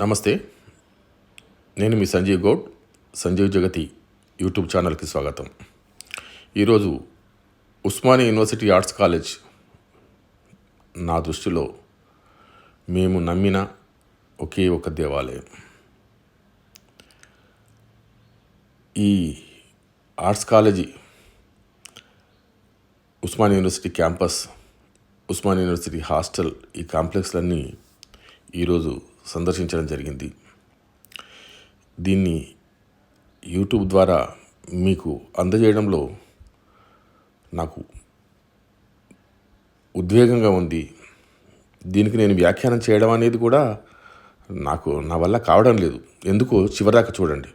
నమస్తే. నేను మీ సంజీవ్ గౌడ్. సంజీవ్ జగతి యూట్యూబ్ ఛానల్కి స్వాగతం. ఈరోజు ఉస్మానియా యూనివర్సిటీ ఆర్ట్స్ కాలేజ్ నా దృష్టిలో మేము నమ్మిన ఒకే ఒక దేవాలయం. ఈ arts college Osmania university campus, Osmania university hostel, ఈ కాంప్లెక్స్లన్నీ ఈరోజు సందర్శించడం జరిగింది. దీన్ని యూట్యూబ్ ద్వారా మీకు అందజేయడంలో నాకు ఉద్వేగంగా ఉంది. దీనికి నేను వ్యాఖ్యానం చేయడం అనేది కూడా నా వల్ల కావడం లేదు. ఎందుకో చివరిదాకా చూడండి.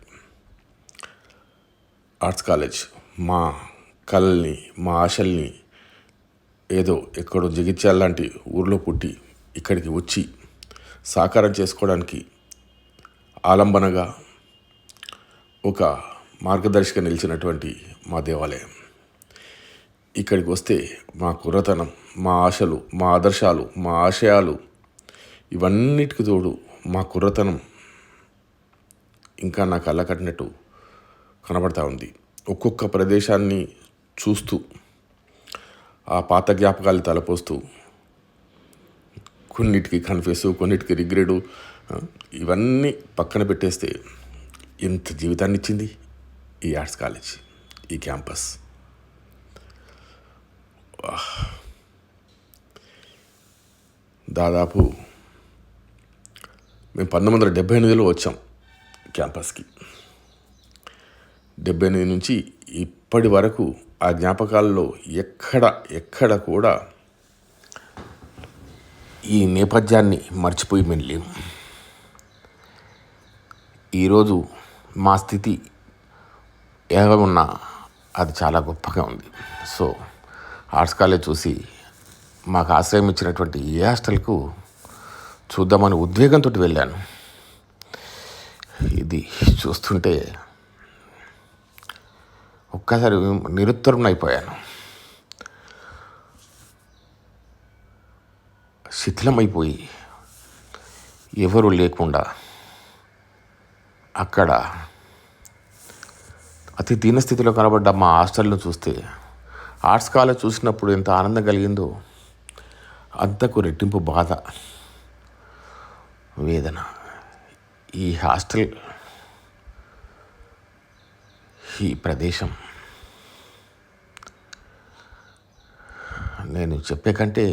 ఆర్ట్స్ కాలేజ్ మా కళల్ని, మా ఆశల్ని ఏదో ఎక్కడో జగిత్యాల లాంటి ఊర్లో పుట్టి ఇక్కడికి వచ్చి సాకారం చేసుకోవడానికి ఆలంబనగా ఒక మార్గదర్శిగా నిలిచినటువంటి మా దేవాలయం. ఇక్కడికి వస్తే మా కుర్రతనం, మా ఆశలు, మా ఆదర్శాలు, మా ఆశయాలు ఇవన్నిటికి తోడు మా కుర్రతనం ఇంకా నాకు కళ్ళకట్టినట్టు కనబడతా ఉంది. ఒక్కొక్క ప్రదేశాన్ని చూస్తూ ఆ పాత జ్ఞాపకాలు తలపోస్తూ కొన్నిటికి కన్ఫ్యూస్, కొన్నిటికి రిగ్రెడు, ఇవన్నీ పక్కన పెట్టేస్తే ఎంత జీవితాన్ని ఇచ్చింది ఈ ఆర్ట్స్ కాలేజ్, ఈ క్యాంపస్. దాదాపు మేము 1978లో వచ్చాం క్యాంపస్కి. 78 నుంచి ఇప్పటి వరకు ఆ జ్ఞాపకాల్లో ఎక్కడ కూడా ఈ నేపథ్యాన్ని మర్చిపోయి మేము లేము. ఈరోజు మా స్థితి ఎలా ఉన్నా అది చాలా గొప్పగా ఉంది. సో ఆర్ట్స్ కాలేజ్ చూసి మాకు ఆశ్రయం ఇచ్చినటువంటి ఏ హాస్టల్కు చూద్దామని ఉద్వేగంతో వెళ్ళాను. ఇది చూస్తుంటే ఒక్కసారి నిరుత్తరునైపోయాను. శిథిలమైపోయి ఎవరు లేకుండా అక్కడ అతి దీనస్థితిలో కనబడ్డ మా హాస్టల్ను చూస్తే, ఆర్ట్స్ కాలేజ్ చూసినప్పుడు ఎంత ఆనందం కలిగిందో అంతకు రెట్టింపు బాధ, వేదన. ఈ హాస్టల్, ఈ ప్రదేశం నేను చెప్పే కంటే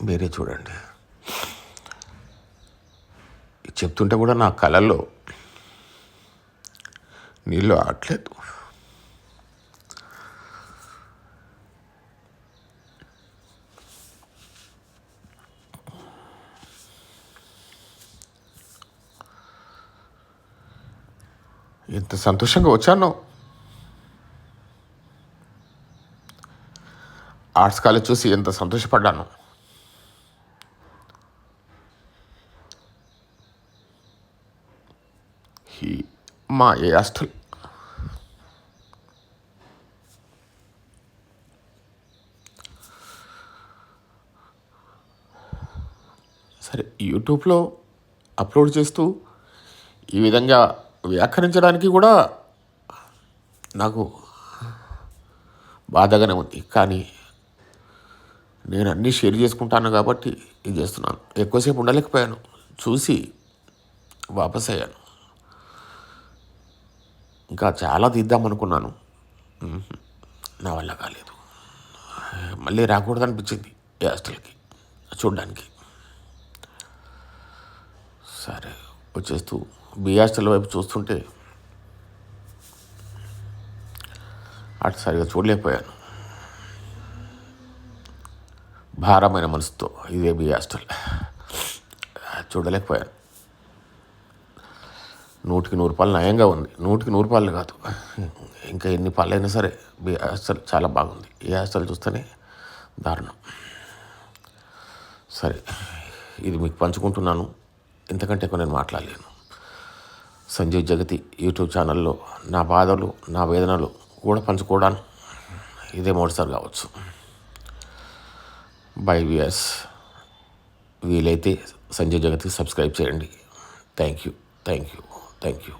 మీరే చూడండి. చెప్తుంటే కూడా నా కళల్లో నీళ్ళు ఆడలేదు. ఎంత సంతోషంగా వచ్చానో. ఆర్ట్స్ కాలేజ్ చూసి ఎంత సంతోషపడ్డాను. మా ఏ హాస్టల్ సరే యూట్యూబ్లో అప్లోడ్ చేస్తూ ఈ విధంగా వ్యాఖ్యానించడానికి కూడా నాకు బాధగానే ఉంది. కానీ నేను అన్నీ షేర్ చేసుకుంటాను కాబట్టి ఇది చేస్తున్నాను. ఎక్కువసేపు ఉండలేకపోయాను, చూసి వాపస్ అయ్యాను. ఇంకా చాలా తీద్దామనుకున్నాను, నా వల్ల కాలేదు. మళ్ళీ రాకూడదు అనిపించింది ఈ హాస్టల్కి చూడడానికి. సరే వచ్చేస్తూ బి హాస్టల్ వైపు చూస్తుంటే అటు సరిగా చూడలేకపోయాను. భారమైన మనసుతో ఇదే బి హాస్టల్ చూడలేకపోయాను. 100కి 100 రూపాయలు నయంగా ఉంది. 100కి 100 రూపాయలు కాదు, ఇంకా ఎన్ని పాలైనా సరే బి హాస్టల్ చాలా బాగుంది. ఏ హాస్టల్ చూస్తేనే దారుణం. సరే ఇది మీకు పంచుకుంటున్నాను. ఇంతకంటే ఎక్కువ నేను మాట్లాడలేను. సంజీవ్ జగతి యూట్యూబ్ ఛానల్లో నా బాధలు, నా వేదనలు కూడా పంచుకోవడానికి ఇదే మొదటిసారి కావచ్చు. బై వ్యూయర్స్, వీలైతే సంజీవ్ జగతికి సబ్స్క్రైబ్ చేయండి. Thank you thank you thank you